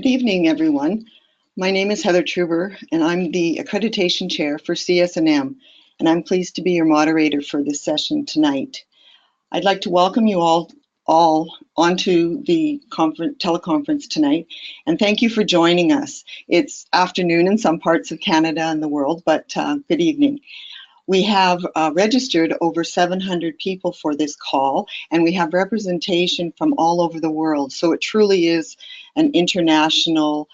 Good evening, everyone. My name is Heather Truber, and I'm the Accreditation Chair for CS&M, and I'm pleased to be your moderator for this session tonight. I'd like to welcome you all onto the teleconference tonight, and thank you for joining us. It's afternoon in some parts of Canada and the world, but good evening. We have registered over 700 people for this call, and we have representation from all over the world. So it truly is an international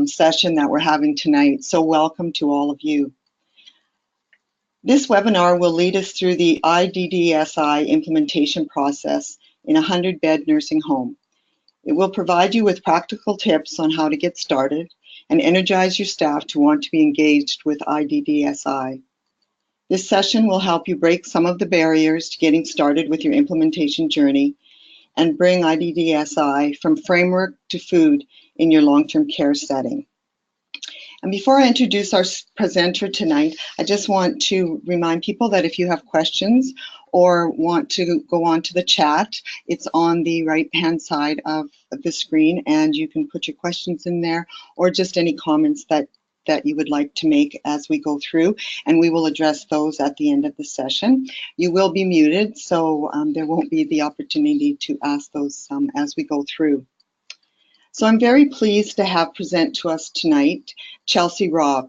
session that we're having tonight. So welcome to all of you. This webinar will lead us through the IDDSI implementation process in a 100-bed nursing home. It will provide you with practical tips on how to get started and energize your staff to want to be engaged with IDDSI. This session will help you break some of the barriers to getting started with your implementation journey and bring IDDSI from framework to food in your long-term care setting. And before I introduce our presenter tonight, I just want to remind people that if you have questions or want to go on to the chat, it's on the right-hand side of the screen, and you can put your questions in there or just any comments that you would like to make as we go through, and we will address those at the end of the session. You will be muted, so there won't be the opportunity to ask those as we go through. So I'm very pleased to have present to us tonight Chelsea Robb.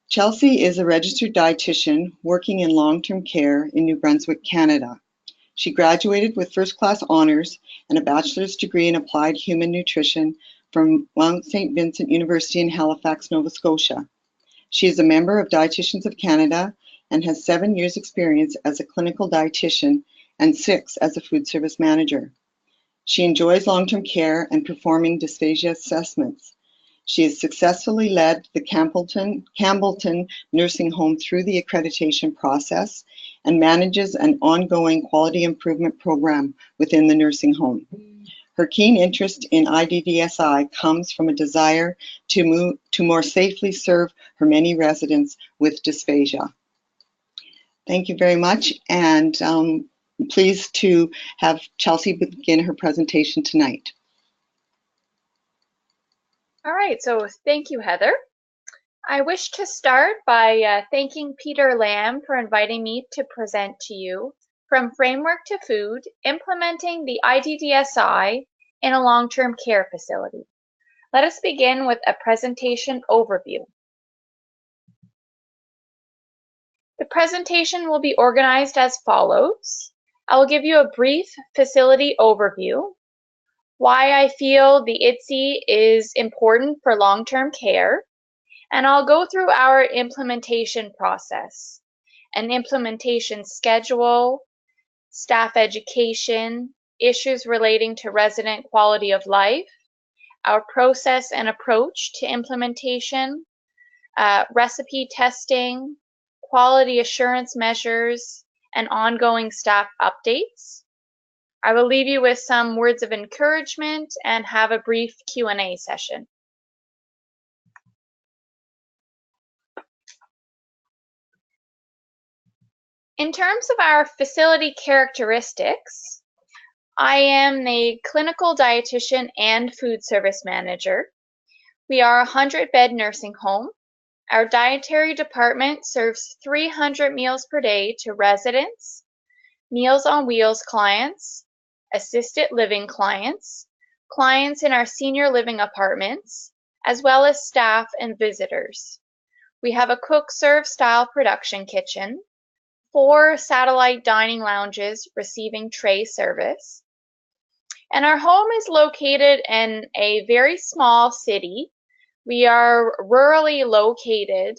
Chelsea is a registered dietitian working in long-term care in New Brunswick, Canada. She graduated with first-class honors and a bachelor's degree in applied human nutrition from Mount St. Vincent University in Halifax, Nova Scotia. She is a member of Dietitians of Canada and has 7 years experience as a clinical dietitian and 6 as a food service manager. She enjoys long-term care and performing dysphagia assessments. She has successfully led the Campbellton Nursing Home through the accreditation process and manages an ongoing quality improvement program within the nursing home. Her keen interest in IDDSI comes from a desire to more safely serve her many residents with dysphagia. Thank you very much, and I'm pleased to have Chelsea begin her presentation tonight. All right, so thank you, Heather. I wish to start by thanking Peter Lamb for inviting me to present to you from Framework to Food, implementing the IDDSI in a long-term care facility. Let us begin with a presentation overview. The presentation will be organized as follows. I will give you a brief facility overview, why I feel the IDDSI is important for long-term care, and I'll go through our implementation process, an implementation schedule, staff education, issues relating to resident quality of life, our process and approach to implementation, recipe testing, quality assurance measures, and ongoing staff updates. I will leave you with some words of encouragement and have a brief Q&A session. In terms of our facility characteristics, I am the clinical dietitian and food service manager. We are a 100-bed nursing home. Our dietary department serves 300 meals per day to residents, Meals on Wheels clients, assisted living clients, clients in our senior living apartments, as well as staff and visitors. We have a cook-serve style production kitchen, 4 satellite dining lounges receiving tray service. And our home is located in a very small city. We are rurally located,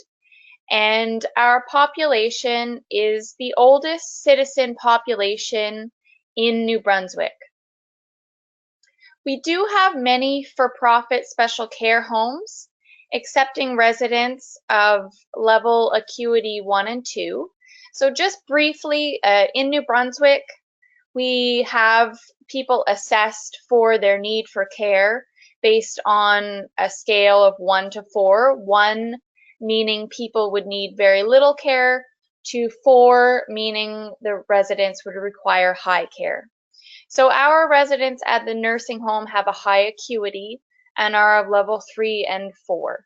and our population is the oldest citizen population in New Brunswick. We do have many for-profit special care homes, accepting residents of level acuity 1 and 2. So just briefly, in New Brunswick, we have people assessed for their need for care based on a scale of 1 to 4. 1 meaning people would need very little care, to 4 meaning the residents would require high care. So our residents at the nursing home have a high acuity and are of level 3 and 4.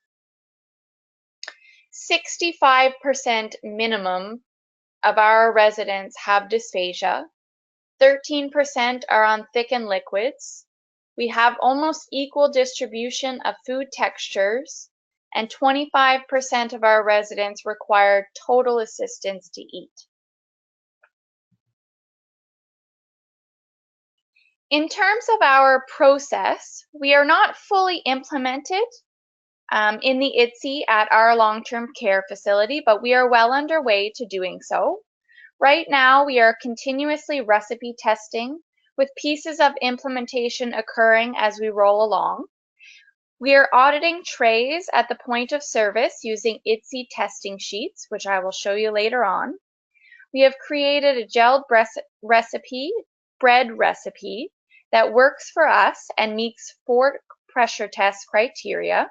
65% minimum of our residents have dysphagia. 13% are on thickened liquids. We have almost equal distribution of food textures, and 25% of our residents require total assistance to eat. In terms of our process, we are not fully implemented in the IDDSI at our long-term care facility, but we are well underway to doing so. Right now, we are continuously recipe testing with pieces of implementation occurring as we roll along. We are auditing trays at the point of service using IDDSI testing sheets, which I will show you later on. We have created a gelled bread recipe that works for us and meets 4 pressure test criteria.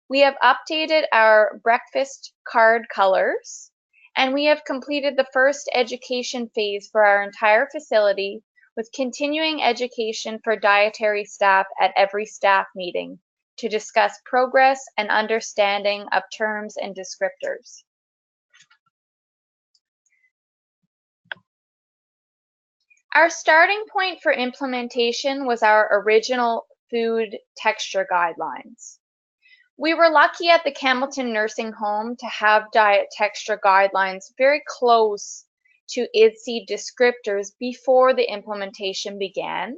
We have updated our breakfast card colors, and we have completed the first education phase for our entire facility with continuing education for dietary staff at every staff meeting to discuss progress and understanding of terms and descriptors. Our starting point for implementation was our original food texture guidelines. We were lucky at the Campbellton Nursing Home to have diet texture guidelines very close to IDDSI descriptors before the implementation began,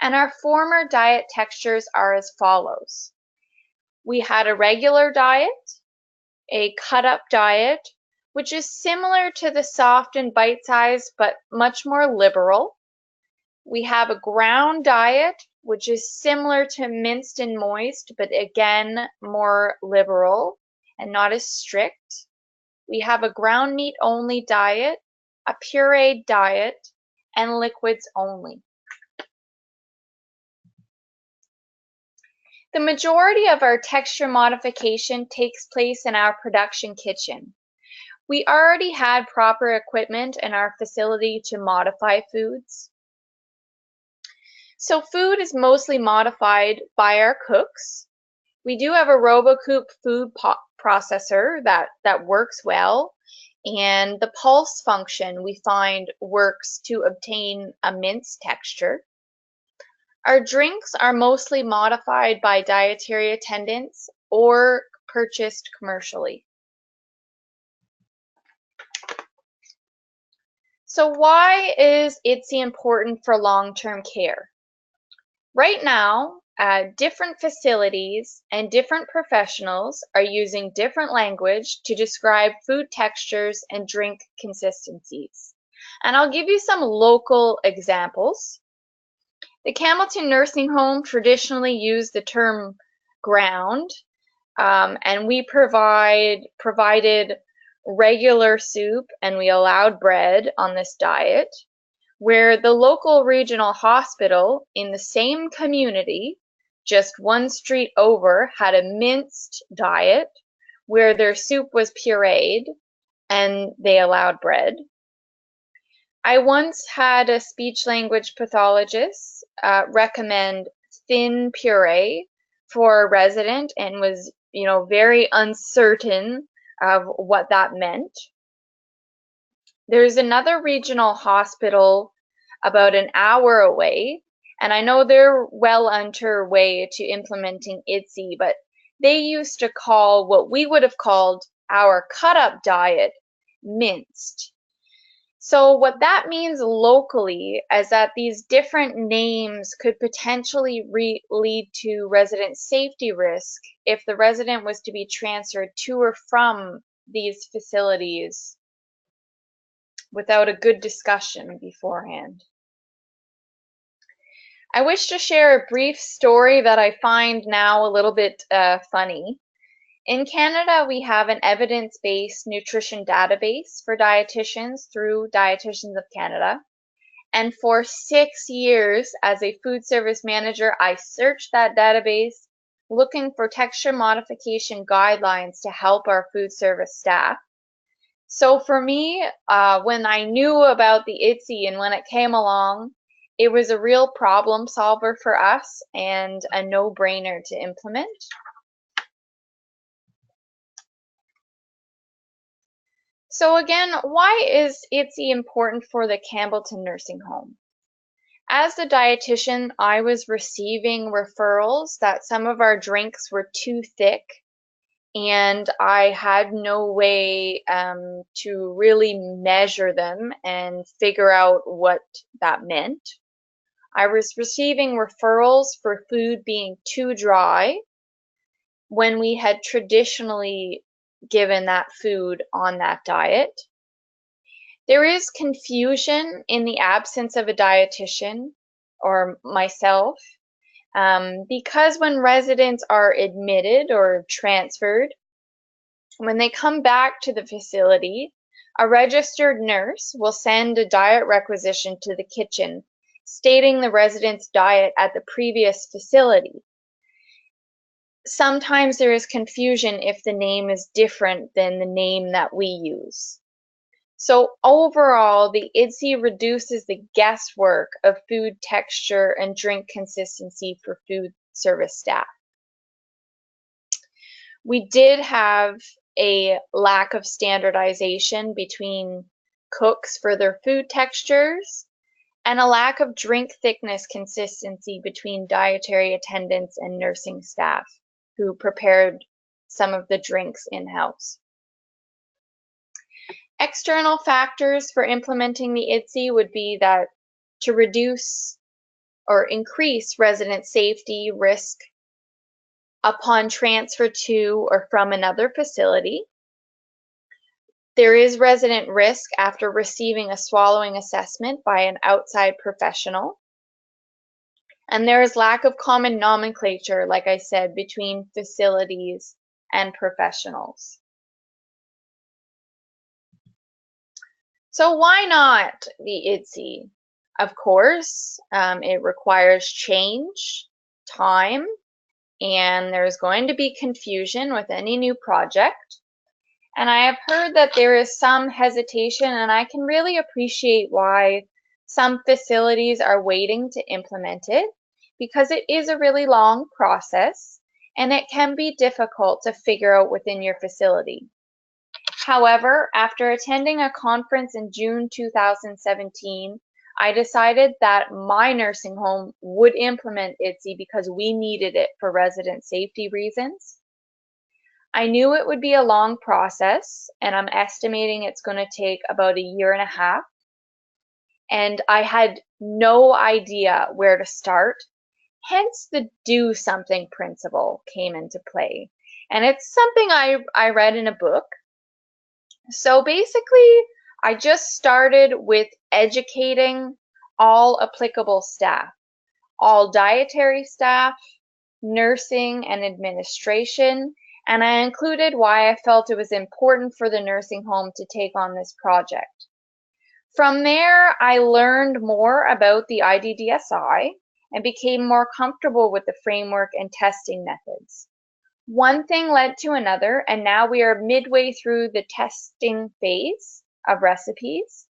and our former diet textures are as follows. We had a regular diet, a cut-up diet, which is similar to the soft and bite-sized but much more liberal. We have a ground diet, which is similar to minced and moist, but again, more liberal and not as strict. We have a ground meat only diet, a pureed diet, and liquids only. The majority of our texture modification takes place in our production kitchen. We already had proper equipment in our facility to modify foods. So food is mostly modified by our cooks. We do have a RoboCoop food processor that works well, and the pulse function we find works to obtain a mince texture. Our drinks are mostly modified by dietary attendants or purchased commercially. So why is IDDSI important for long-term care? Right now, different facilities and different professionals are using different language to describe food textures and drink consistencies. And I'll give you some local examples. The Campbellton Nursing Home traditionally used the term ground, and we provided regular soup and we allowed bread on this diet, where the local regional hospital in the same community, just one street over, had a minced diet where their soup was pureed and they allowed bread. I once had a speech language pathologist recommend thin puree for a resident and was, very uncertain of what that meant. There's another regional hospital about an hour away, and I know they're well underway to implementing IDDSI, but they used to call what we would have called our cut-up diet minced. So what that means locally is that these different names could potentially lead to resident safety risk if the resident was to be transferred to or from these facilities without a good discussion beforehand. I wish to share a brief story that I find now a little bit funny. In Canada, we have an evidence-based nutrition database for dietitians through Dietitians of Canada. And for 6 years as a food service manager, I searched that database looking for texture modification guidelines to help our food service staff. So for me, when I knew about the IDDSI and when it came along, It was a real problem solver for us and a no-brainer to implement. So again, why is IDDSI important for the Campbellton Nursing Home? As the dietitian, I was receiving referrals that some of our drinks were too thick, and I had no way to really measure them and figure out what that meant. I was receiving referrals for food being too dry when we had traditionally given that food on that diet. There is confusion in the absence of a dietitian or myself because when residents are admitted or transferred, when they come back to the facility, a registered nurse will send a diet requisition to the kitchen stating the resident's diet at the previous facility. Sometimes there is confusion if the name is different than the name that we use. So overall, the IDDSI reduces the guesswork of food texture and drink consistency for food service staff. We did have a lack of standardization between cooks for their food textures and a lack of drink thickness consistency between dietary attendants and nursing staff who prepared some of the drinks in-house. External factors for implementing the IDDSI would be that to reduce or increase resident safety risk upon transfer to or from another facility. There is resident risk after receiving a swallowing assessment by an outside professional. And there is lack of common nomenclature, like I said, between facilities and professionals. So why not the IDDSI? Of course, it requires change, time, and there's going to be confusion with any new project. And I have heard that there is some hesitation, and I can really appreciate why some facilities are waiting to implement it, because it is a really long process and it can be difficult to figure out within your facility. However, after attending a conference in June 2017, I decided that my nursing home would implement IDDSI because we needed it for resident safety reasons. I knew it would be a long process, and I'm estimating it's going to take about 1.5 years. And I had no idea where to start. Hence, the do something principle came into play. And it's something I read in a book. So basically, I just started with educating all applicable staff, all dietary staff, nursing and administration, and I included why I felt it was important for the nursing home to take on this project. From there, I learned more about the IDDSI and became more comfortable with the framework and testing methods. One thing led to another, and now we are midway through the testing phase of recipes.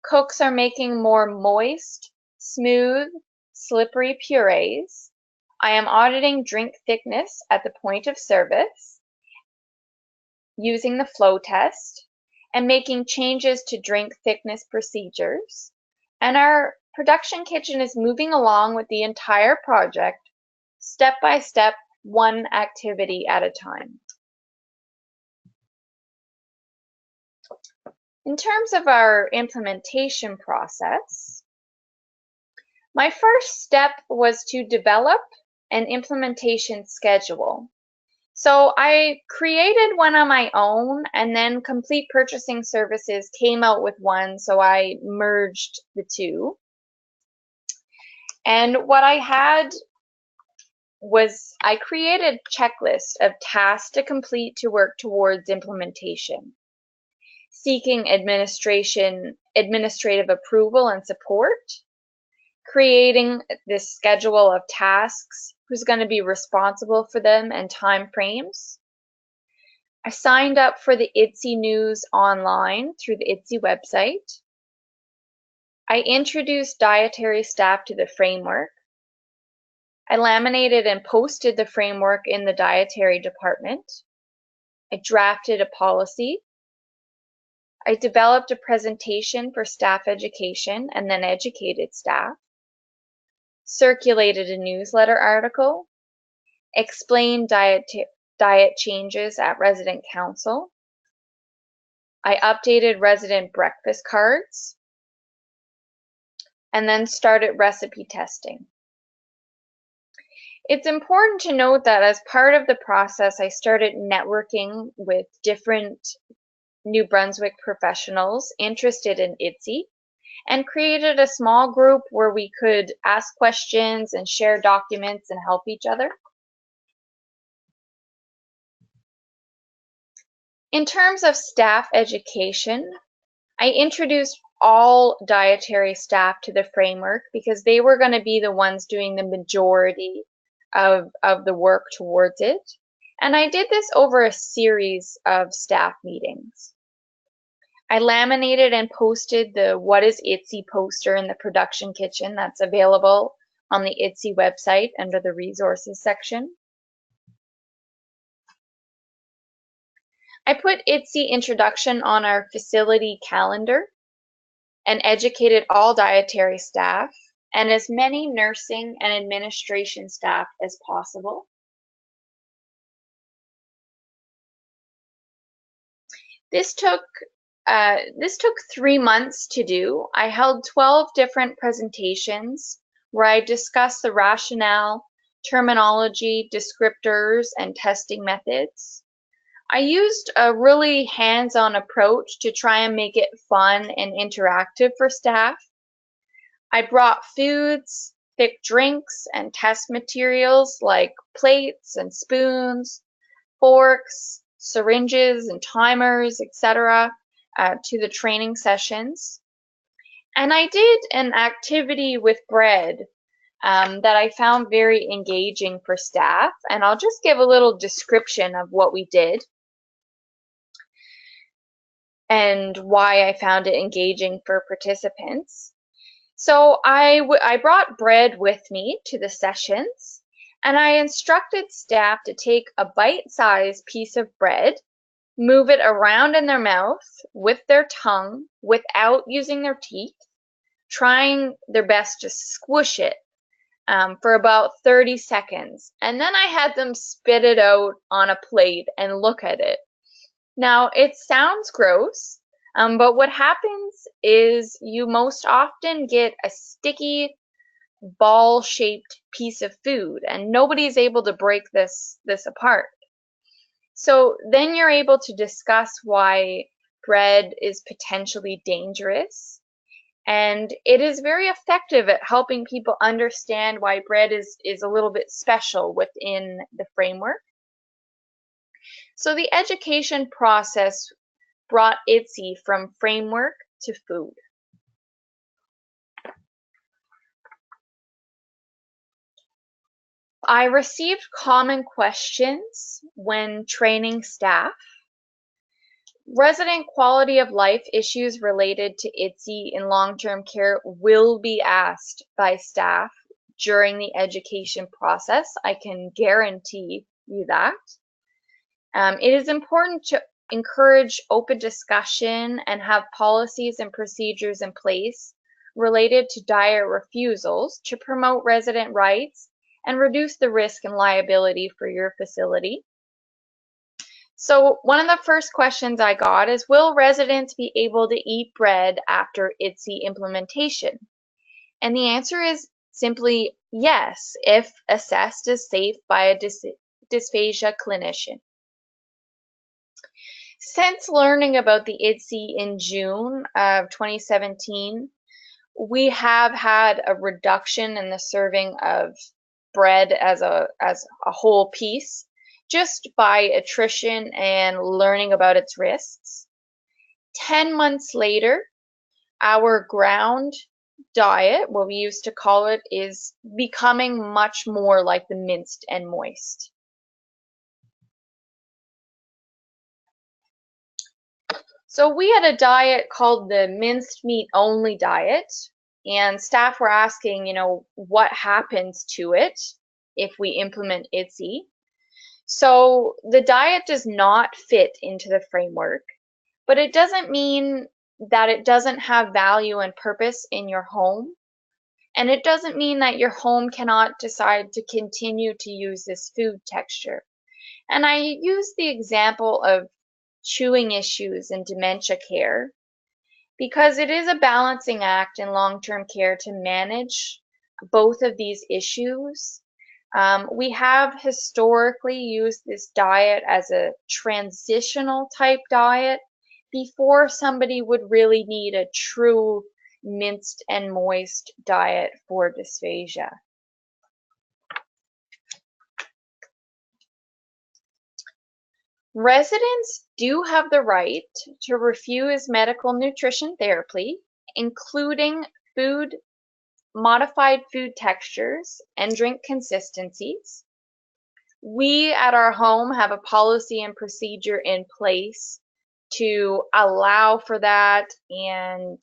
Cooks are making more moist, smooth, slippery purees. I am auditing drink thickness at the point of service using the flow test and making changes to drink thickness procedures. And our production kitchen is moving along with the entire project, step by step, one activity at a time. In terms of our implementation process, my first step was to develop an implementation schedule. So I created one on my own, and then Complete Purchasing Services came out with one, so I merged the two. And what I had was I created a checklist of tasks to complete to work towards implementation, seeking administrative approval and support, creating this schedule of tasks, who's going to be responsible for them and time frames. I signed up for the IDDSI news online through the IDDSI website. I introduced dietary staff to the framework. I laminated and posted the framework in the dietary department. I drafted a policy. I developed a presentation for staff education and then educated staff. Circulated a newsletter article. Explained diet changes at resident council. I updated resident breakfast cards and then started recipe testing. It's important to note that as part of the process, I started networking with different New Brunswick professionals interested in IDDSI and created a small group where we could ask questions and share documents and help each other. In terms of staff education, I introduced all dietary staff to the framework because they were going to be the ones doing the majority of the work towards it. And I did this over a series of staff meetings. I laminated and posted the What is IDDSI poster in the production kitchen that's available on the IDDSI website under the resources section. I put IDDSI introduction on our facility calendar and educated all dietary staff and as many nursing and administration staff as possible. This took 3 months to do. I held 12 different presentations where I discussed the rationale, terminology, descriptors, and testing methods. I used a really hands-on approach to try and make it fun and interactive for staff. I brought foods, thick drinks, and test materials like plates and spoons, forks, syringes and timers, etc. To the training sessions. And I did an activity with bread that I found very engaging for staff. And I'll just give a little description of what we did and why I found it engaging for participants. So I brought bread with me to the sessions, and I instructed staff to take a bite-sized piece of bread, move it around in their mouth with their tongue without using their teeth, trying their best to squish it for about 30 seconds. And then I had them spit it out on a plate and look at it. Now, it sounds gross, but what happens is you most often get a sticky, ball-shaped piece of food, and nobody's able to break this apart. So then you're able to discuss why bread is potentially dangerous, and it is very effective at helping people understand why bread is a little bit special within the framework. So the education process brought IDDSI from framework to food. I received common questions when training staff. Resident quality of life issues related to IDDSI in long-term care will be asked by staff during the education process. I can guarantee you that. It is important to encourage open discussion and have policies and procedures in place related to diet refusals to promote resident rights and reduce the risk and liability for your facility. So one of the first questions I got is, will residents be able to eat bread after IDDSI implementation? And the answer is simply yes, if assessed as safe by a dysphagia clinician. Since learning about the IDDSI in June of 2017, we have had a reduction in the serving of bread as a whole piece, just by attrition and learning about its risks. 10 months later, our ground diet, what we used to call it, is becoming much more like the minced and moist. So we had a diet called the minced meat only diet, And staff were asking, what happens to it if we implement IDDSI? So the diet does not fit into the framework, but it doesn't mean that it doesn't have value and purpose in your home. And it doesn't mean that your home cannot decide to continue to use this food texture. And I use the example of chewing issues in dementia care because it is a balancing act in long-term care to manage both of these issues. We have historically used this diet as a transitional type diet before somebody would really need a true minced and moist diet for dysphagia. Residents do have the right to refuse medical nutrition therapy, including modified food textures and drink consistencies. We at our home have a policy and procedure in place to allow for that and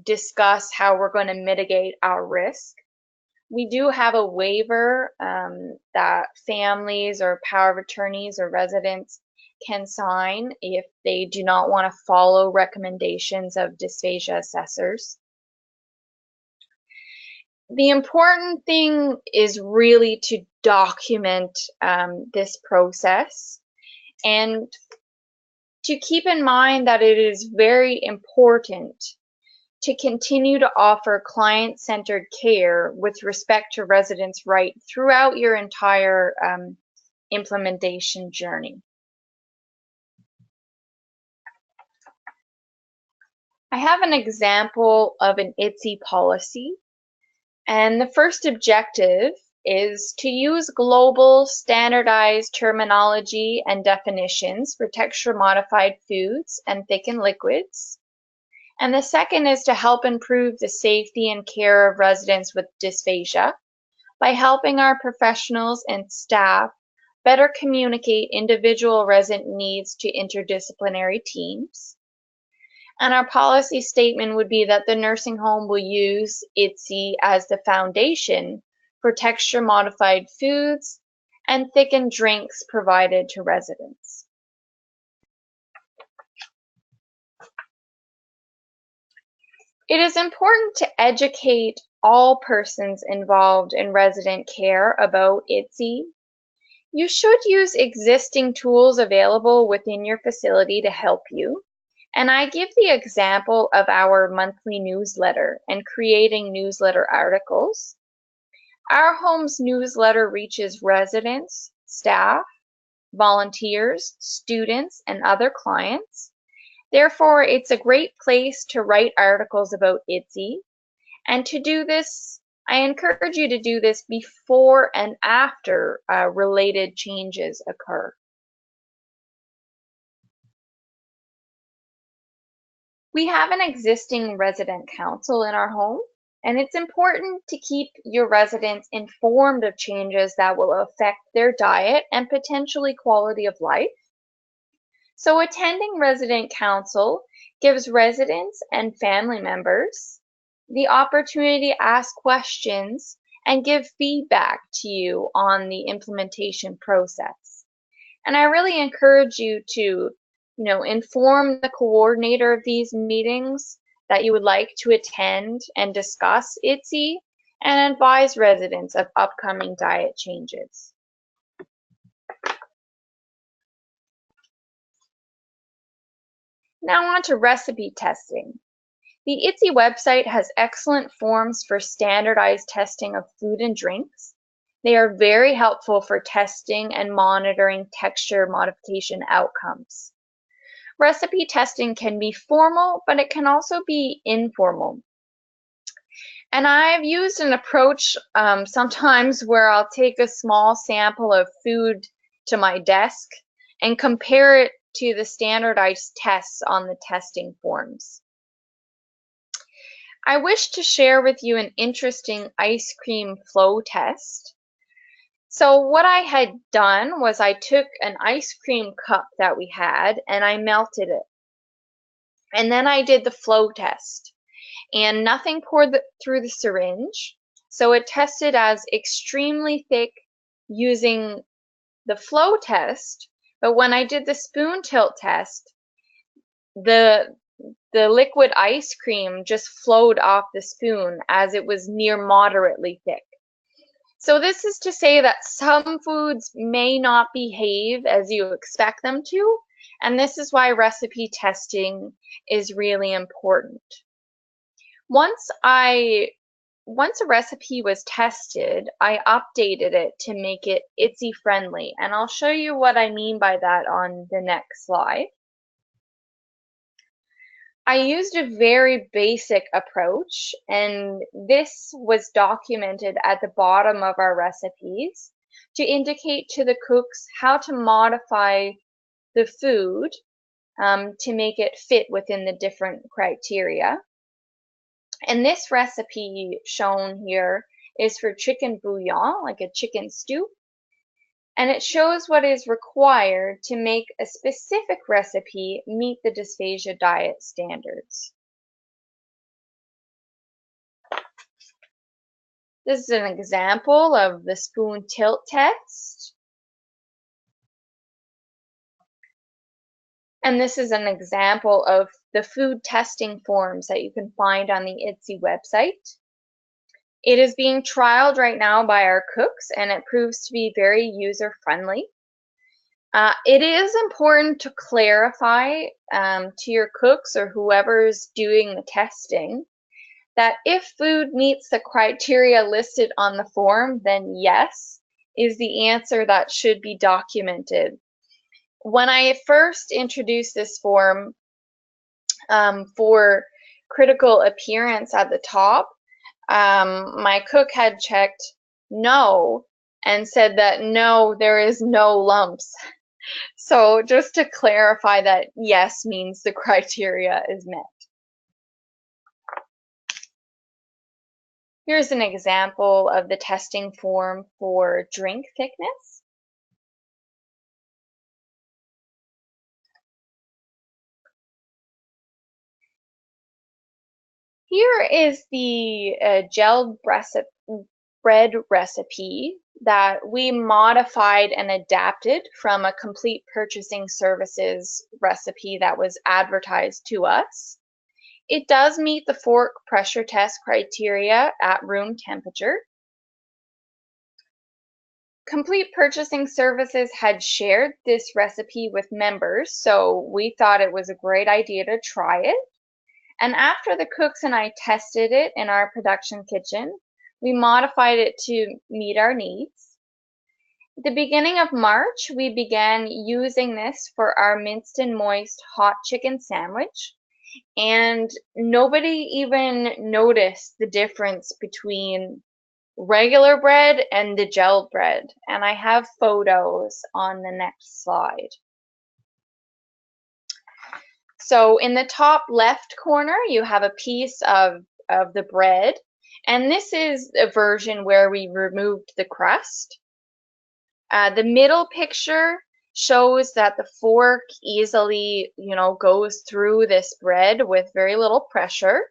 discuss how we're going to mitigate our risk. We do have a waiver that families or power of attorneys or residents can sign if they do not want to follow recommendations of dysphagia assessors. The important thing is really to document this process and to keep in mind that it is very important to continue to offer client-centered care with respect to residents' right throughout your entire implementation journey. I have an example of an IDDSI policy, and the first objective is to use global standardized terminology and definitions for texture-modified foods and thickened liquids. And the second is to help improve the safety and care of residents with dysphagia by helping our professionals and staff better communicate individual resident needs to interdisciplinary teams. And our policy statement would be that the nursing home will use IDDSI as the foundation for texture-modified foods and thickened drinks provided to residents. It is important to educate all persons involved in resident care about IDDSI. You should use existing tools available within your facility to help you. And I give the example of our monthly newsletter and creating newsletter articles. Our home's newsletter reaches residents, staff, volunteers, students, and other clients. Therefore, it's a great place to write articles about IDDSI. And to do this, I encourage you to do this before and after related changes occur. We have an existing resident council in our home, and it's important to keep your residents informed of changes that will affect their diet and potentially quality of life. So attending resident council gives residents and family members the opportunity to ask questions and give feedback to you on the implementation process. And I really encourage you to, inform the coordinator of these meetings that you would like to attend and discuss IDDSI and advise residents of upcoming diet changes. Now on to recipe testing. The IDDSI website has excellent forms for standardized testing of food and drinks. They are very helpful for testing and monitoring texture modification outcomes. Recipe testing can be formal, but it can also be informal. And I've used an approach sometimes where I'll take a small sample of food to my desk and compare it to the standardized tests on the testing forms. I wish to share with you an interesting ice cream flow test. So what I had done was I took an ice cream cup that we had and I melted it. And then I did the flow test. and nothing poured through the syringe. So it tested as extremely thick using the flow test, but when I did the spoon tilt test, the liquid ice cream just flowed off the spoon as it was near moderately thick. So this is to say that some foods may not behave as you expect them to, and this is why recipe testing is really important. Once a recipe was tested, I updated it to make it IDDSI friendly, and I'll show you what I mean by that on the next slide. I used a very basic approach, and this was documented at the bottom of our recipes to indicate to the cooks how to modify the food to make it fit within the different criteria. And this recipe shown here is for chicken bouillon, like a chicken stew. And it shows what is required to make a specific recipe meet the dysphagia diet standards. This is an example of the spoon tilt test. And this is an example of the food testing forms that you can find on the IDDSI website. It is being trialed right now by our cooks, and it proves to be very user-friendly. It is important to clarify to your cooks or whoever's doing the testing that if food meets the criteria listed on the form, then yes is the answer that should be documented. When I first introduced this form for critical appearance at the top, my cook had checked no and said that no, there is no lumps. So just to clarify that yes means the criteria is met. Here's an example of the testing form for drink thickness. Here is the gelled bread recipe that we modified and adapted from a Complete Purchasing Services recipe that was advertised to us. It does meet the fork pressure test criteria at room temperature. Complete Purchasing Services had shared this recipe with members, so we thought it was a great idea to try it. And after the cooks and I tested it in our production kitchen, we modified it to meet our needs. At the beginning of March, we began using this for our minced and moist hot chicken sandwich, and nobody even noticed the difference between regular bread and the gelled bread. And I have photos on the next slide. So in the top left corner, you have a piece of the bread, and this is a version where we removed the crust. The middle picture shows that the fork easily, goes through this bread with very little pressure,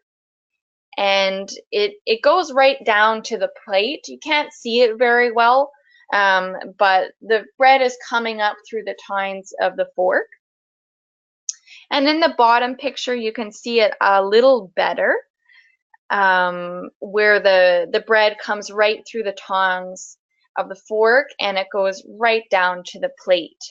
and it goes right down to the plate. You can't see it very well, but the bread is coming up through the tines of the fork. And in the bottom picture, you can see it a little better, where the bread comes right through the tongs of the fork and it goes right down to the plate.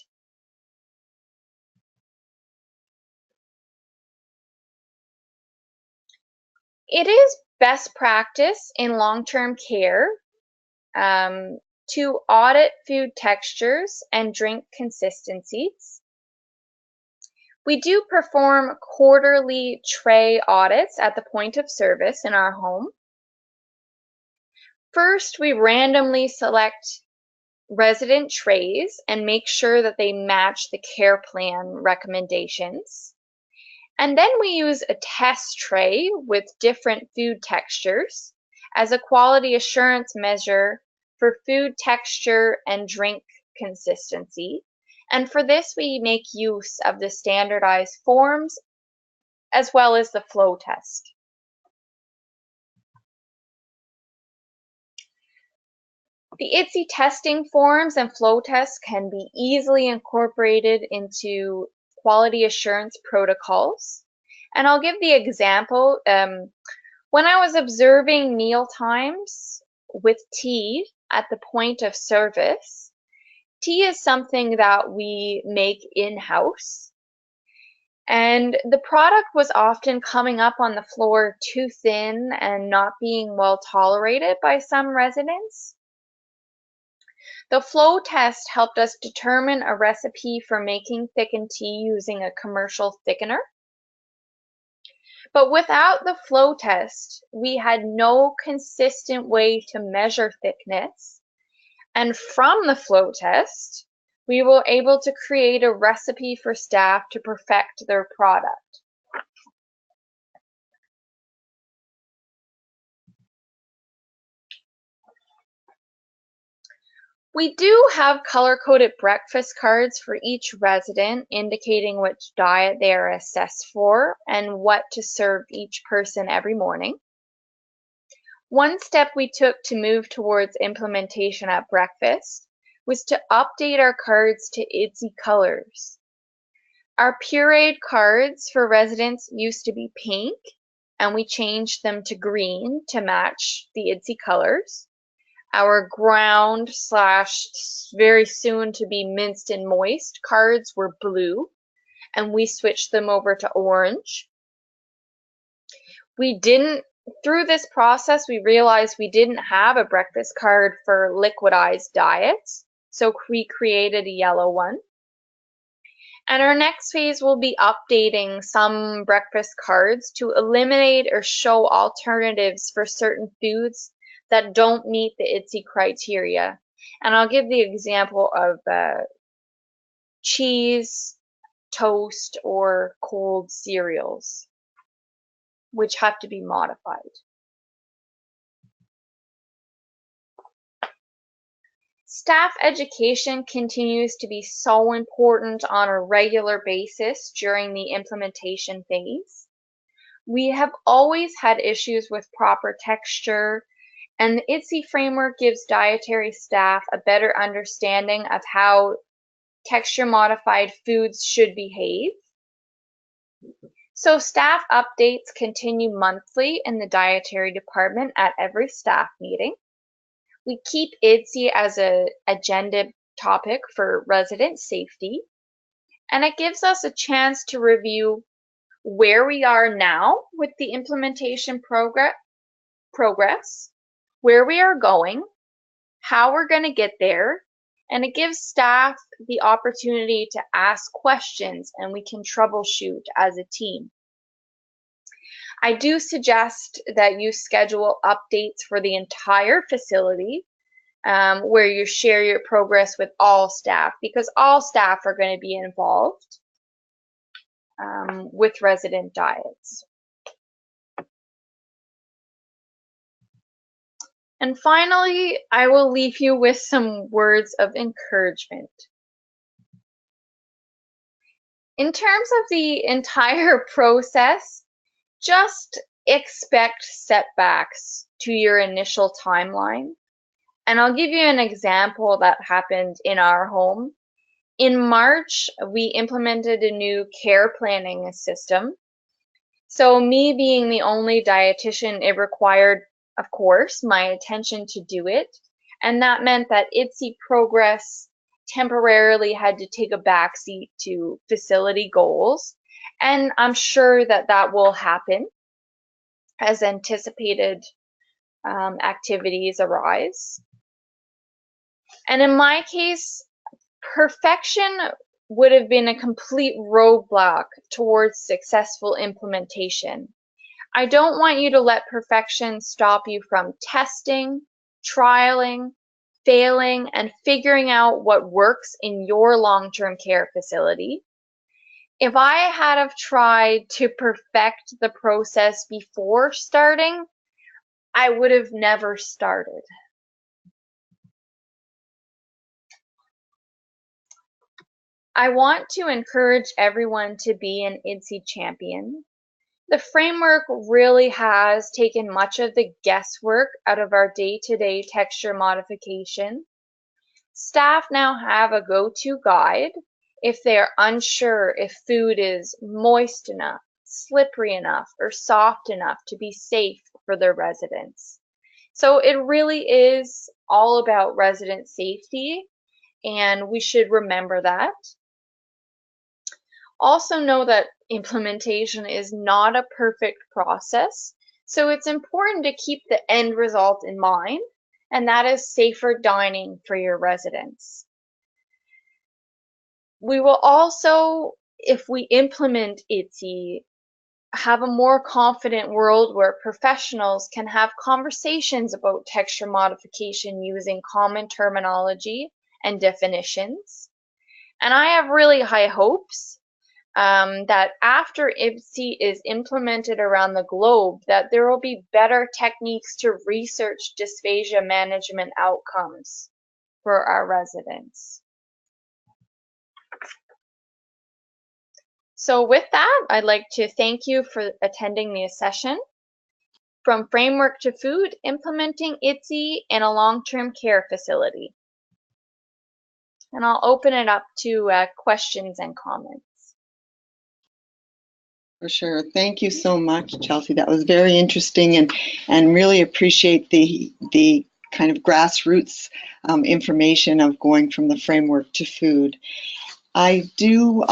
It is best practice in long-term care to audit food textures and drink consistencies. We do perform quarterly tray audits at the point of service in our home. First, we randomly select resident trays and make sure that they match the care plan recommendations. And then we use a test tray with different food textures as a quality assurance measure for food texture and drink consistency. And for this, we make use of the standardized forms as well as the flow test. The IDDSI testing forms and flow tests can be easily incorporated into quality assurance protocols. And I'll give the example. When I was observing meal times with tea at the point of service, tea is something that we make in-house. And the product was often coming up on the floor too thin and not being well tolerated by some residents. The flow test helped us determine a recipe for making thickened tea using a commercial thickener. But without the flow test, we had no consistent way to measure thickness. And from the flow test, we were able to create a recipe for staff to perfect their product. We do have color-coded breakfast cards for each resident indicating which diet they are assessed for and what to serve each person every morning. One step we took to move towards implementation at breakfast was to update our cards to IDDSI colors. Our pureed cards for residents used to be pink, and we changed them to green to match the IDDSI colors. Our ground / very soon to be minced and moist cards were blue, and we switched them over to orange. Through this process, we realized we didn't have a breakfast card for liquidized diets, so we created a yellow one. And our next phase will be updating some breakfast cards to eliminate or show alternatives for certain foods that don't meet the IDDSI criteria. And I'll give the example of cheese, toast, or cold cereals, which have to be modified. Staff education continues to be so important on a regular basis during the implementation phase. We have always had issues with proper texture, and the IDDSI framework gives dietary staff a better understanding of how texture-modified foods should behave. So staff updates continue monthly in the dietary department at every staff meeting. We keep IDDSI as an agenda topic for resident safety, and it gives us a chance to review where we are now with the implementation progress, where we are going, how we're going to get there, and it gives staff the opportunity to ask questions and we can troubleshoot as a team. I do suggest that you schedule updates for the entire facility where you share your progress with all staff, because all staff are going to be involved with resident diets. And finally, I will leave you with some words of encouragement. In terms of the entire process, just expect setbacks to your initial timeline. And I'll give you an example that happened in our home. In March, we implemented a new care planning system. So me being the only dietitian, it required, of course, my attention to do it. And that meant that IDDSI progress temporarily had to take a backseat to facility goals. And I'm sure that that will happen as anticipated activities arise. And in my case, perfection would have been a complete roadblock towards successful implementation. I don't want you to let perfection stop you from testing, trialing, failing, and figuring out what works in your long-term care facility. If I had have tried to perfect the process before starting, I would have never started. I want to encourage everyone to be an IDDSI champion. The framework really has taken much of the guesswork out of our day-to-day texture modification. Staff now have a go-to guide if they are unsure if food is moist enough, slippery enough, or soft enough to be safe for their residents. So it really is all about resident safety, and we should remember that. Also know that implementation is not a perfect process, so it's important to keep the end result in mind, and that is safer dining for your residents. We will also, if we implement IDDSI, have a more confident world where professionals can have conversations about texture modification using common terminology and definitions. And I have really high hopes that after IDDSI is implemented around the globe, that there will be better techniques to research dysphagia management outcomes for our residents. So with that, I'd like to thank you for attending the session. From Framework to Food, Implementing IDDSI in a Long-Term Care Facility. And I'll open it up to questions and comments. For sure. Thank you so much, Chelsea. That was very interesting, and really appreciate the kind of grassroots information of going from the framework to food. I do,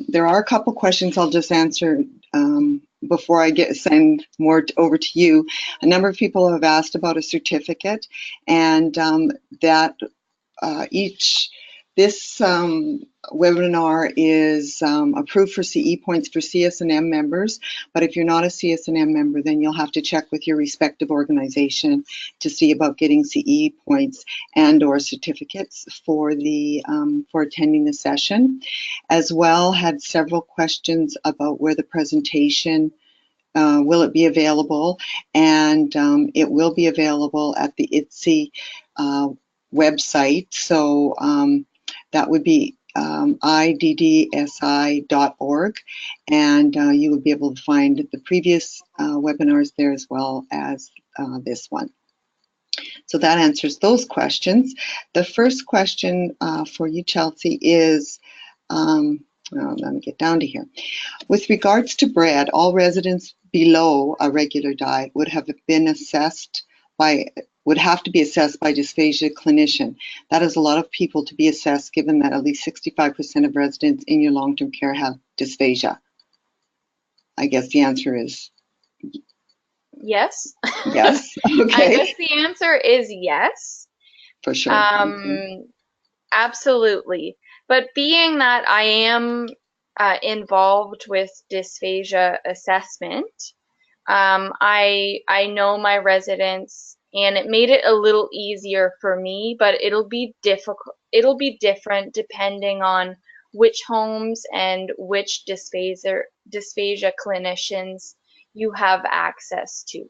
there are a couple questions I'll just answer before I send more over to you. A number of people have asked about a certificate, and that this webinar is approved for CE points for CS&M members, but if you're not a CS&M member, then you'll have to check with your respective organization to see about getting CE points and or certificates for the for attending the session. As well, had several questions about where the presentation will it be available, and it will be available at the IDDSI website. So that would be IDDSI.org, and you will be able to find the previous webinars there as well as this one. So that answers those questions. The first question for you, Chelsea, is, well, let me get down to here. With regards to bread, all residents below a regular diet would have to be assessed by dysphagia clinician. That is a lot of people to be assessed, given that at least 65% of residents in your long-term care have dysphagia. I guess the answer is yes. Yes. Okay. I guess the answer is yes. For sure. Absolutely. But being that I am involved with dysphagia assessment, I know my residents, and it made it a little easier for me, but it'll be difficult. It'll be different depending on which homes and which dysphagia clinicians you have access to.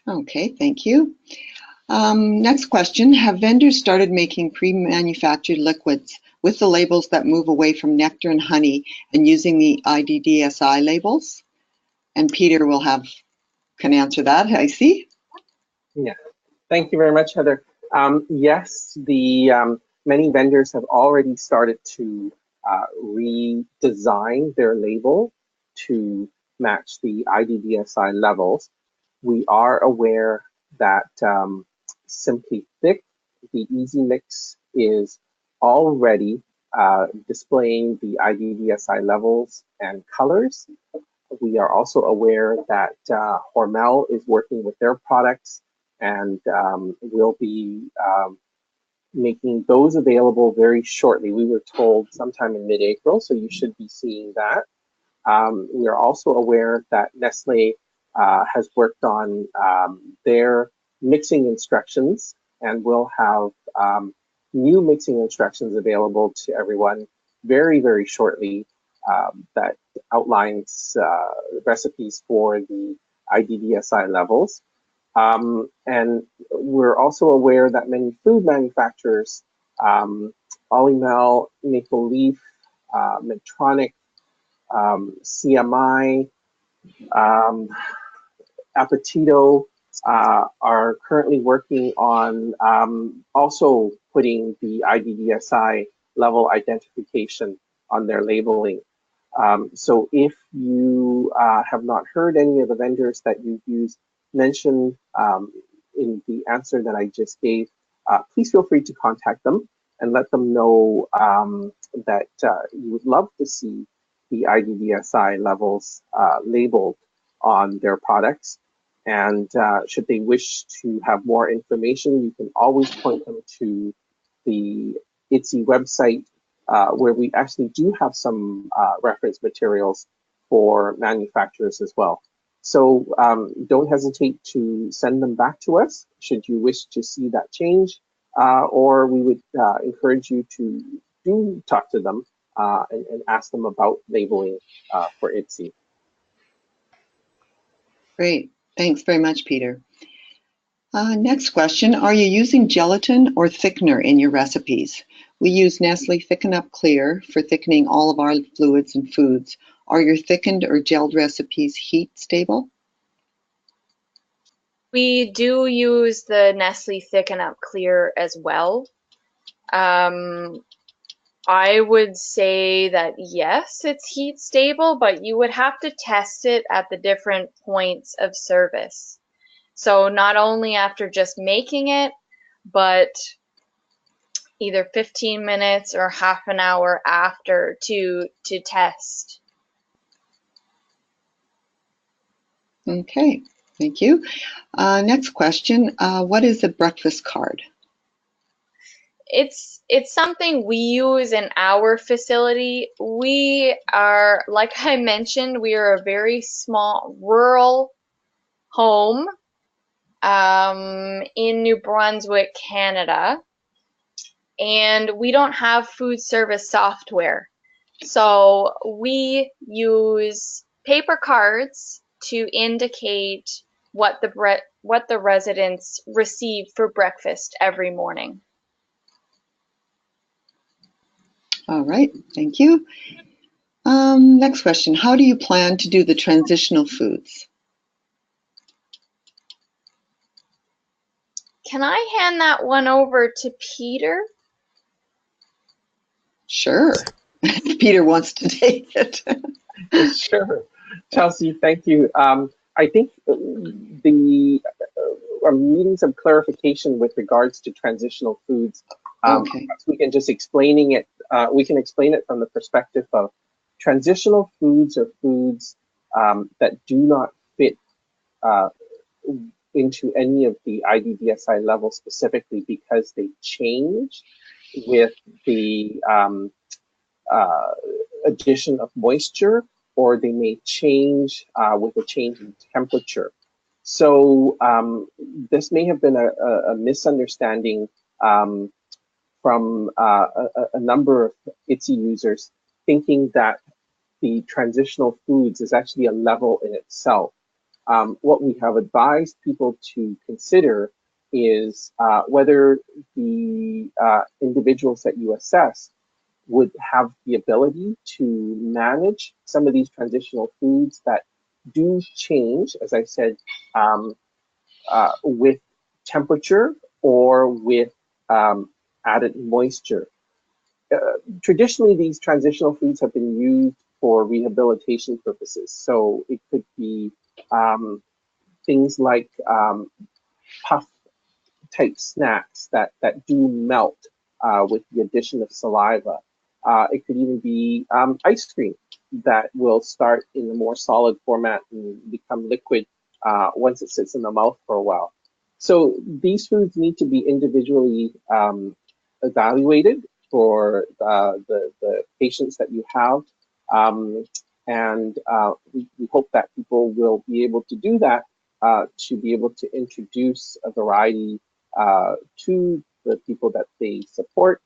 Okay, thank you. Next question, have vendors started making pre-manufactured liquids with the labels that move away from nectar and honey and using the IDDSI labels? And Peter can answer that, I see. Yeah, thank you very much, Heather. Yes, many vendors have already started to redesign their label to match the IDDSI levels. We are aware that Simply Thick, the Easy Mix, is already displaying the IDDSI levels and colors. We are also aware that Hormel is working with their products and will be making those available very shortly. We were told sometime in mid-April, so you should be seeing that. We are also aware that Nestle has worked on their mixing instructions and will have new mixing instructions available to everyone very, very shortly that outlines recipes for the IDDSI levels. And we're also aware that many food manufacturers, Olymel, Maple Leaf, Medtronic, CMI, Appetito are currently working on also putting the IDDSI level identification on their labeling. So if you have not heard any of the vendors that you've used mentioned in the answer that I just gave, please feel free to contact them and let them know that you would love to see the IDDSI levels labeled on their products. And should they wish to have more information, you can always point them to the IDDSI website, where we actually do have some reference materials for manufacturers as well. So don't hesitate to send them back to us should you wish to see that change, or we would encourage you to do talk to them and ask them about labeling for IDDSI. Great. Thanks very much, Peter. Next question, are you using gelatin or thickener in your recipes? We use Nestle Thicken Up Clear for thickening all of our fluids and foods. Are your thickened or gelled recipes heat stable? We do use the Nestle Thicken Up Clear as well. I would say that yes, it's heat stable, but you would have to test it at the different points of service. So not only after just making it, but either 15 minutes or half an hour after to test. Okay, thank you. Next question, what is a breakfast card? It's something we use in our facility. We are, like I mentioned, we are a very small rural home in New Brunswick, Canada, and we don't have food service software. So we use paper cards to indicate what the residents receive for breakfast every morning. All right, thank you. Next question, how do you plan to do the transitional foods? Can I hand that one over to Peter? Sure. Peter wants to take it. Sure. Chelsea, thank you. I think the needing some clarification with regards to transitional foods. Okay. We can just explaining it. We can explain it from the perspective of transitional foods or foods that do not fit into any of the IDDSI levels specifically because they change with the addition of moisture, or they may change with a change in temperature. So this may have been a misunderstanding from a number of IDDSI users, thinking that the transitional foods is actually a level in itself. What we have advised people to consider is whether the individuals that you assess would have the ability to manage some of these transitional foods that do change, as I said, with temperature or with added moisture. Traditionally, these transitional foods have been used for rehabilitation purposes. So it could be things like puff type snacks that do melt with the addition of saliva. It could even be ice cream that will start in a more solid format and become liquid once it sits in the mouth for a while. So these foods need to be individually evaluated for the patients that you have. And we hope that people will be able to do that to be able to introduce a variety to the people that they support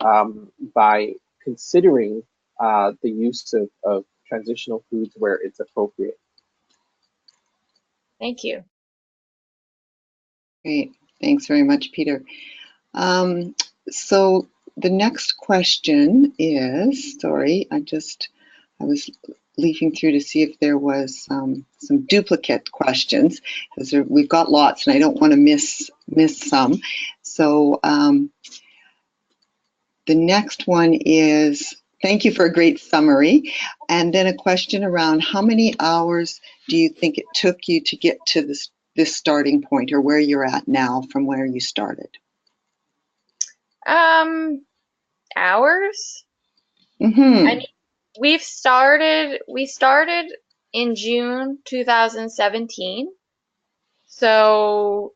by considering the use of transitional foods where it's appropriate. Thank you. Great. Thanks very much, Peter. So the next question is, sorry, I was leafing through to see if there was some duplicate questions, because we've got lots and I don't want to miss some. So the next one is, thank you for a great summary. And then a question around how many hours do you think it took you to get to this starting point, or where you're at now from where you started? Hours? Mm-hmm. I mean, we started in June 2017. So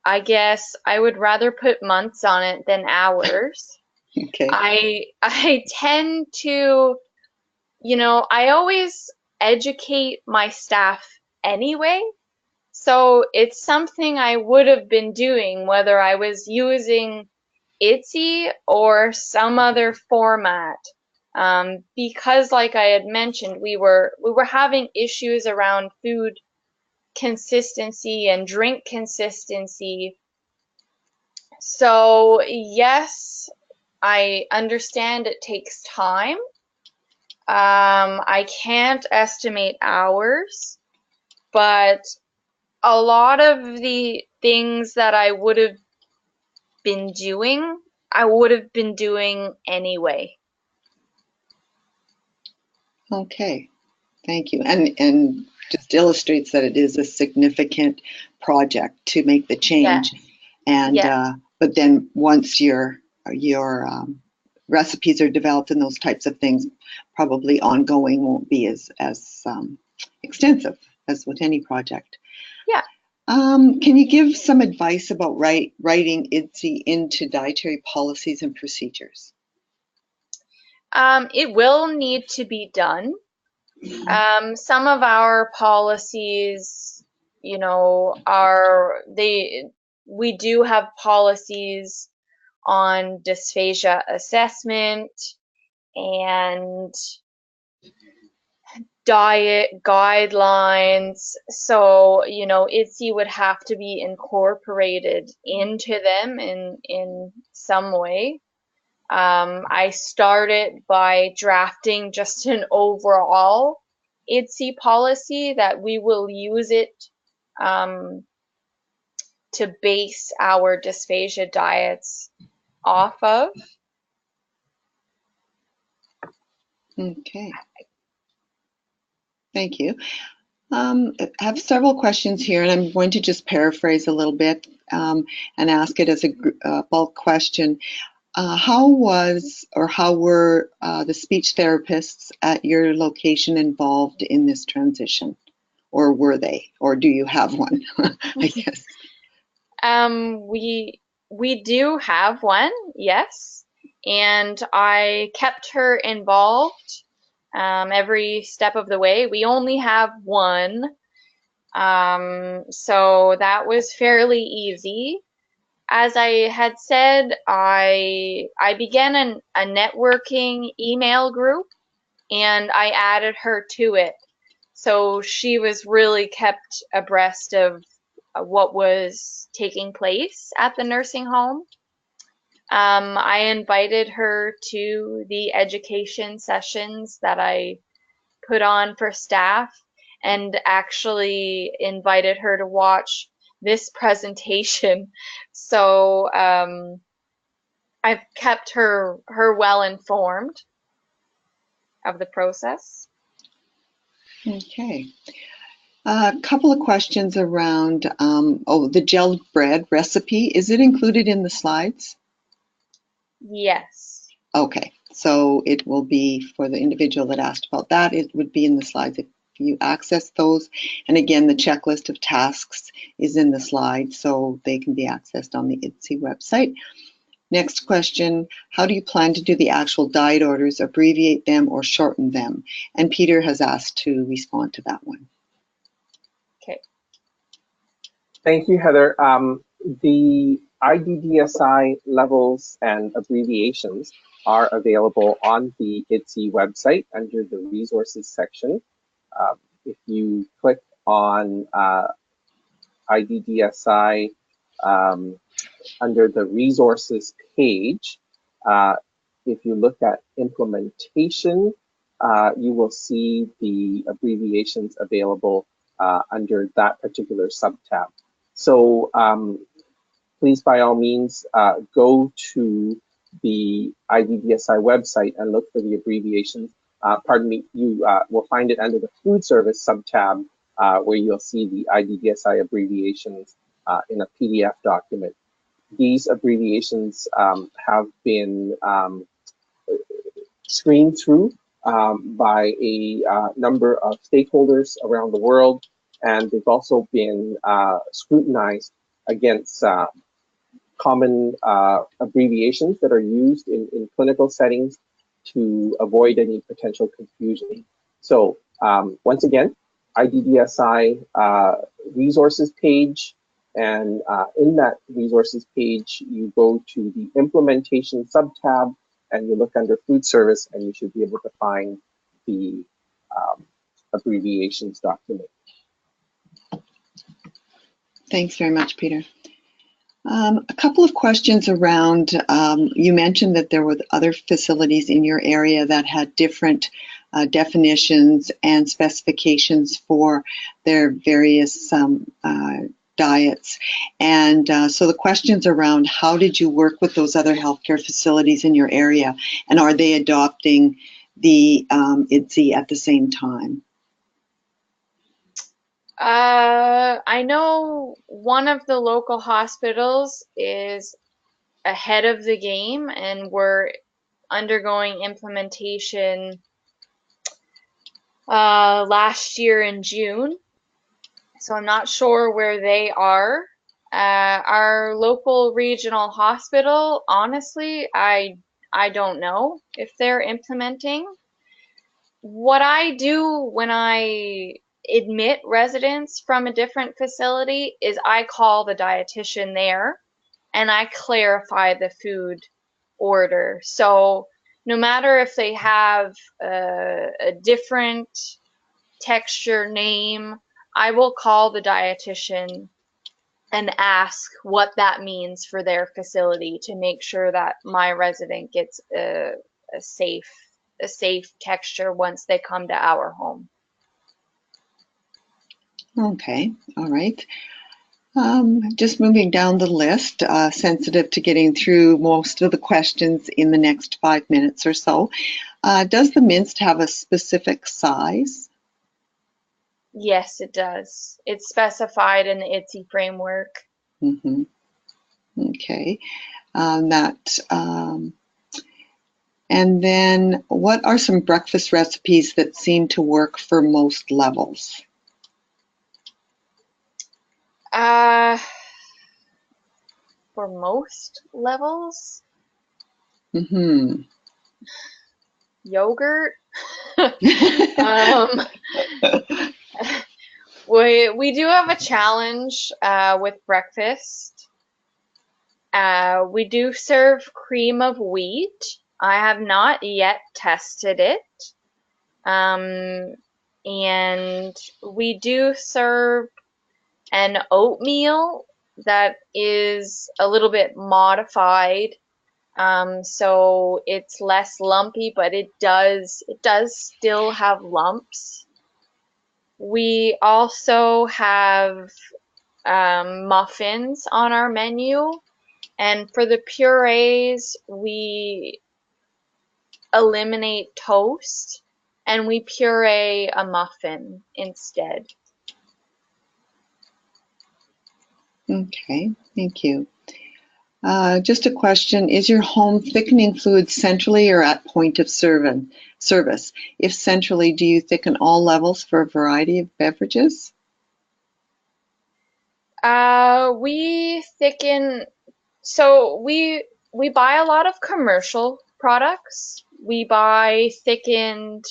I guess I would rather put months on it than hours. Okay. I tend to, I always educate my staff anyway. So it's something I would have been doing whether I was using IDDSI or some other format. Because like I had mentioned, we were having issues around food consistency and drink consistency. So yes, I understand it takes time. I can't estimate hours, but a lot of the things that I would have been doing, I would have been doing anyway. Okay, thank you. And just illustrates that it is a significant project to make the change. And but then once your recipes are developed and those types of things, probably ongoing won't be as extensive as with any project. Yeah. Can you give some advice about writing IDDSI into dietary policies and procedures? It will need to be done. Some of our policies, we do have policies on dysphagia assessment and diet guidelines. So, IDDSI would have to be incorporated into them in some way. I started by drafting just an overall IDDSI policy that we will use it to base our dysphagia diets off of. Okay. Thank you. I have several questions here, and I'm going to just paraphrase a little bit and ask it as a bulk question. How were the speech therapists at your location involved in this transition? Or were they? Or do you have one, I guess? We do have one, yes. And I kept her involved every step of the way. We only have one. So that was fairly easy. As I had said, I began a networking email group and I added her to it. So she was really kept abreast of what was taking place at the nursing home. I invited her to the education sessions that I put on for staff and actually invited her to watch this presentation. So I've kept her well informed of the process. Okay. A couple of questions around, the gelled bread recipe. Is it included in the slides? Yes. Okay, so it will be, for the individual that asked about that, it would be in the slides if you access those. And again, the checklist of tasks is in the slides, so they can be accessed on the IDDSI website. Next question, how do you plan to do the actual diet orders, abbreviate them or shorten them? And Peter has asked to respond to that one. Okay. Thank you, Heather. The IDDSI levels and abbreviations are available on the IDDSI website under the resources section. If you click on IDDSI under the resources page, if you look at implementation, you will see the abbreviations available under that particular sub-tab. So please, by all means, go to the IDDSI website and look for the abbreviations. Pardon me, you will find it under the food service sub-tab where you'll see the IDDSI abbreviations in a PDF document. These abbreviations have been screened through by a number of stakeholders around the world, and they've also been scrutinized against common abbreviations that are used in clinical settings to avoid any potential confusion. So once again, IDDSI resources page, and in that resources page, you go to the implementation sub-tab and you look under food service and you should be able to find the abbreviations document. Thanks very much, Peter. A couple of questions around, you mentioned that there were other facilities in your area that had different definitions and specifications for their various diets. And so the questions around how did you work with those other healthcare facilities in your area, and are they adopting the IDDSI at the same time? I know one of the local hospitals is ahead of the game and we're undergoing implementation last year in June. So I'm not sure where they are. Our local regional hospital, honestly, I don't know if they're implementing. What I do when I admit residents from a different facility is I call the dietitian there and I clarify the food order. So no matter if they have a different texture name, I will call the dietitian and ask what that means for their facility to make sure that my resident gets a safe texture once they come to our home. Okay, all right. Just moving down the list, sensitive to getting through most of the questions in the next 5 minutes or so. Does the minced have a specific size? Yes, it does. It's specified in the IDDSI framework. Mm-hmm. Okay. And then what are some breakfast recipes that seem to work for most levels? For most levels, Mm-hmm. yogurt. We do have a challenge with breakfast. We do serve cream of wheat. I have not yet tested it. And we do serve an oatmeal that is a little bit modified. So it's less lumpy, but it does still have lumps. We also have muffins on our menu, and for the purees, we eliminate toast and we puree a muffin instead. Okay, thank you. Just a question, is your home thickening fluid centrally or at point of service? If centrally, do you thicken all levels for a variety of beverages? We thicken, so we buy a lot of commercial products. We buy thickened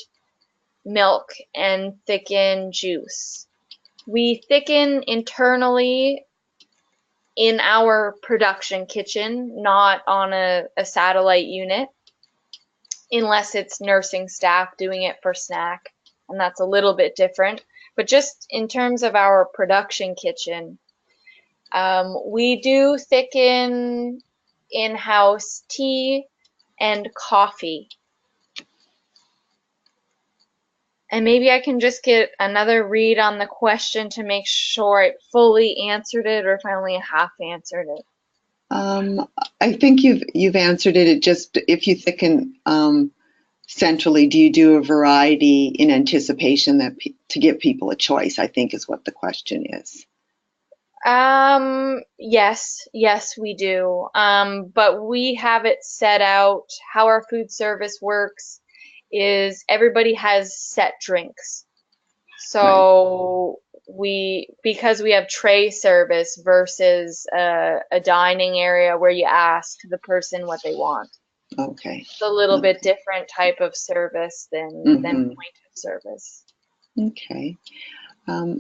milk and thickened juice. We thicken internally in our production kitchen, not on a satellite unit, unless it's nursing staff doing it for snack, and that's a little bit different. But just in terms of our production kitchen, we do thicken in-house tea and coffee. And maybe I can just get another read on the question to make sure I fully answered it, or if I only half answered it. I think you've answered it. It just, if you thicken centrally, do you do a variety in anticipation that to give people a choice, I think is what the question is. Yes, we do. But we have it set out. How our food service works is everybody has set drinks. Right. So because we have tray service versus a dining area where you ask the person what they want. Okay. It's a little Okay. bit different type of service than point of service. Okay.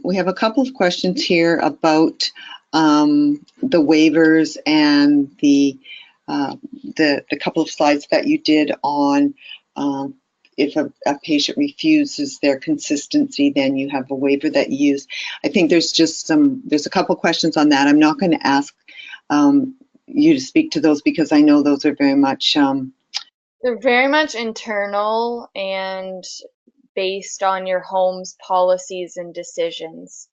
We have a couple of questions here about the waivers and the couple of slides that you did on if a patient refuses their consistency, then you have a waiver that you use. I think there's a couple of questions on that. I'm not going to ask you to speak to those because I know those are very much They're very much internal and based on your home's policies and decisions.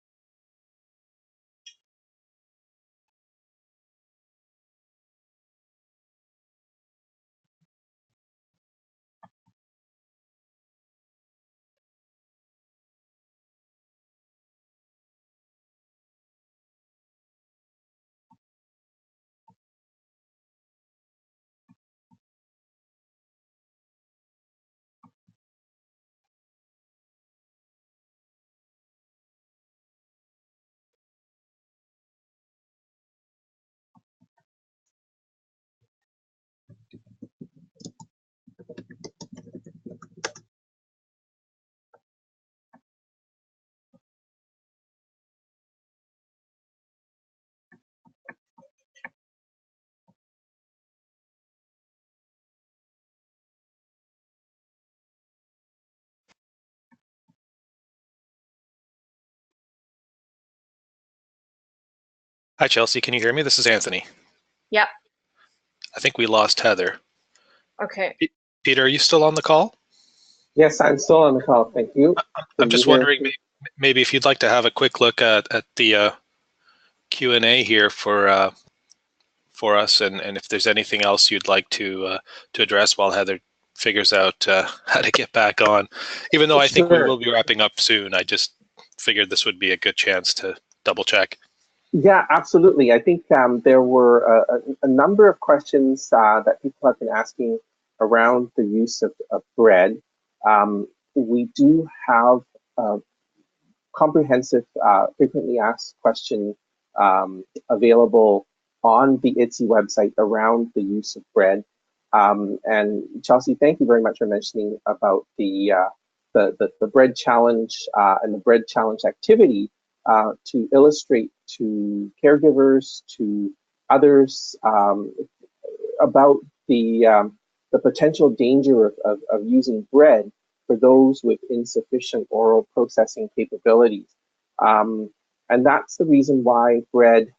Hi, Chelsea. Can you hear me? This is Anthony. Yep. I think we lost Heather. Okay. Peter, are you still on the call? Yes, I'm still on the call. Thank you. I'm just wondering, maybe if you'd like to have a quick look at the Q&A here for us, and if there's anything else you'd like to address while Heather figures out how to get back on. Even though I think we will be wrapping up soon, I just figured this would be a good chance to double check. Yeah, absolutely. I think there were a number of questions that people have been asking around the use of bread. We do have a comprehensive frequently asked question available on the IDDSI website around the use of bread. And Chelsea, thank you very much for mentioning about the bread challenge and the bread challenge activity to illustrate to caregivers, to others about the potential danger of using bread for those with insufficient oral processing capabilities. And that's the reason why bread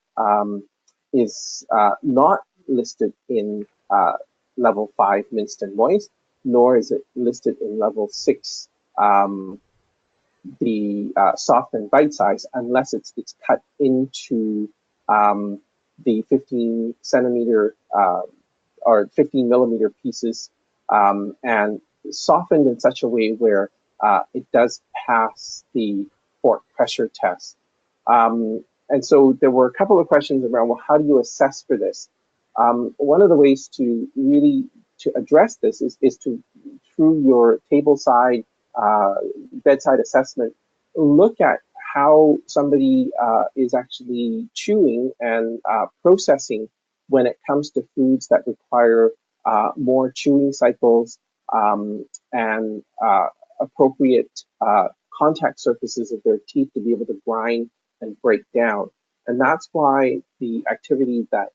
is not listed in level 5 minced and moist, nor is it listed in level 6 the soft and bite size, unless it's cut into the 15 centimeter or 15 millimeter pieces and softened in such a way where it does pass the fork pressure test. And so there were a couple of questions around, well, how do you assess for this? One of the ways to really address this is to, through your tableside bedside assessment, look at how somebody is actually chewing and processing when it comes to foods that require more chewing cycles and appropriate contact surfaces of their teeth to be able to grind and break down. And that's why the activity that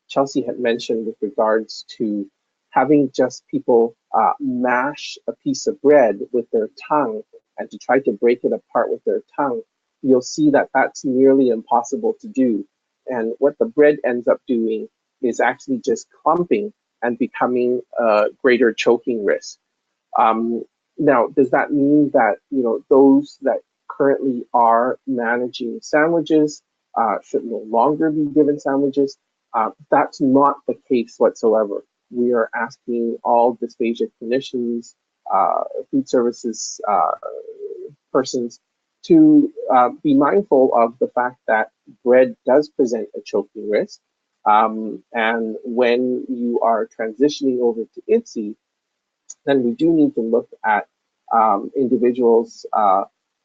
Chelsea had mentioned with regards to having just people mash a piece of bread with their tongue and to try to break it apart with their tongue, you'll see that that's nearly impossible to do. And what the bread ends up doing is actually just clumping and becoming a greater choking risk. Now, does that mean that, you know, those that currently are managing sandwiches should no longer be given sandwiches? That's not the case whatsoever. We are asking all dysphagia clinicians, food services persons to be mindful of the fact that bread does present a choking risk. And when you are transitioning over to IDDSI, then we do need to look at individuals'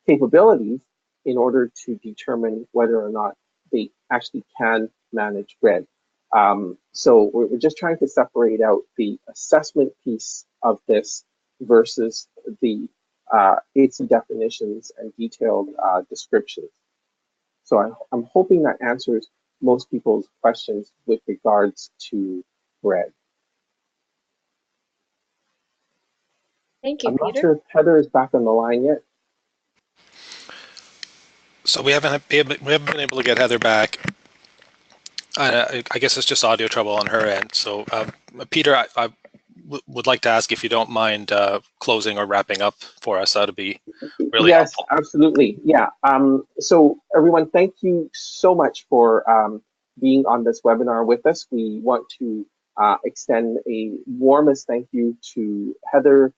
capabilities in order to determine whether or not they actually can manage bread. So we're just trying to separate out the assessment piece of this versus the IDDSI definitions and detailed descriptions. So I'm hoping that answers most people's questions with regards to bread. Thank you, I'm not Peter. sure if Heather is back on the line yet. So we haven't been able to get Heather back. I guess it's just audio trouble on her end. So Peter, I would like to ask if you don't mind closing or wrapping up for us. That'd be really helpful. Yes, absolutely. Yeah. So everyone, thank you so much for being on this webinar with us. We want to extend a warmest thank you to Heather,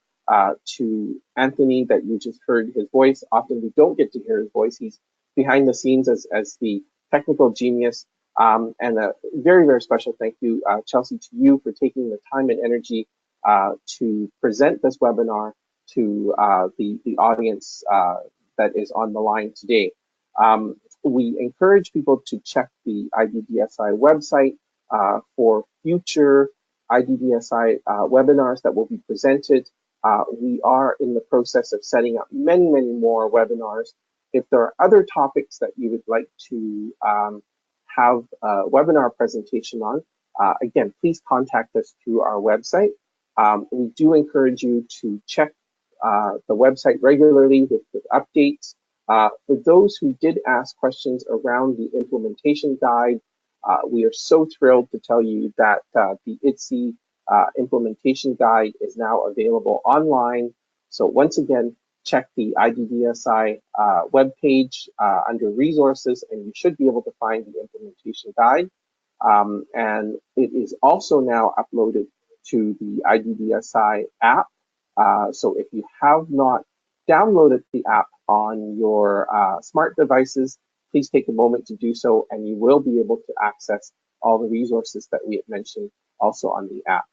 to Anthony, that you just heard his voice. Often we don't get to hear his voice. He's behind the scenes as the technical genius. And a very, very special thank you, Chelsea, to you for taking the time and energy to present this webinar to the audience that is on the line today. We encourage people to check the IDDSI website for future IDDSI webinars that will be presented. We are in the process of setting up many, many more webinars. If there are other topics that you would like to have a webinar presentation on, again, please contact us through our website. We do encourage you to check the website regularly with updates. For those who did ask questions around the implementation guide, we are so thrilled to tell you that the IDDSI implementation guide is now available online. So once again, check the IDDSI webpage under resources, and you should be able to find the implementation guide. And it is also now uploaded to the IDDSI app. So if you have not downloaded the app on your smart devices, please take a moment to do so, and you will be able to access all the resources that we have mentioned also on the app.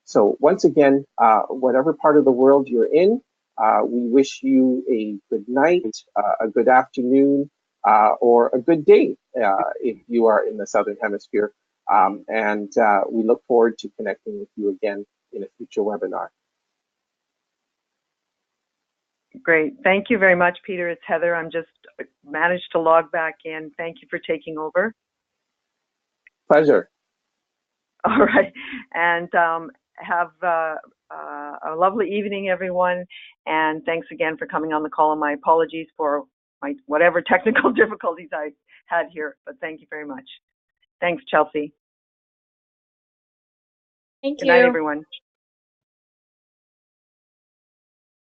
So once again, whatever part of the world you're in, we wish you a good night, a good afternoon, or a good day if you are in the Southern Hemisphere. And we look forward to connecting with you again in a future webinar. Great. Thank you very much, Peter. It's Heather. I'm just managed to log back in. Thank you for taking over. Pleasure. All right. And have a lovely evening, everyone. And thanks again for coming on the call. And my apologies for whatever technical difficulties I had here. But thank you very much. Thanks, Chelsea. Thank you. Good night, everyone.